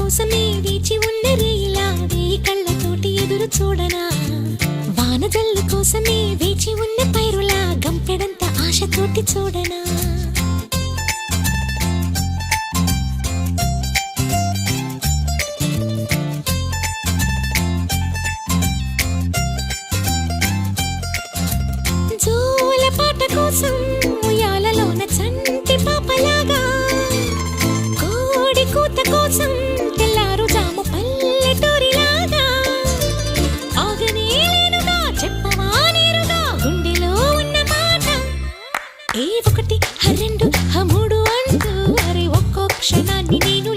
కోసమే వేచి ఉన్న రేయిలా వేయి కళ్ళతోటి ఎదురు చూడనా వానజల్లు కోసమే వేచి ఉన్న పైరులా గంపెడంత ఆశతోటి చూడనా జోల పాట కోసం ఉయ్యాలలోన చంటి పాపలాగా కోడి కూత కోసం తెల్లారు జాము పల్లెటూరిలాగా ఆగనే లేనుగా చెప్పవా నేరుగా గుండెలో ఉన్న మాట ఏ ఒకటి రెండు మూడు అంటూ అరే ఒక్కో క్షణాన్ని నేను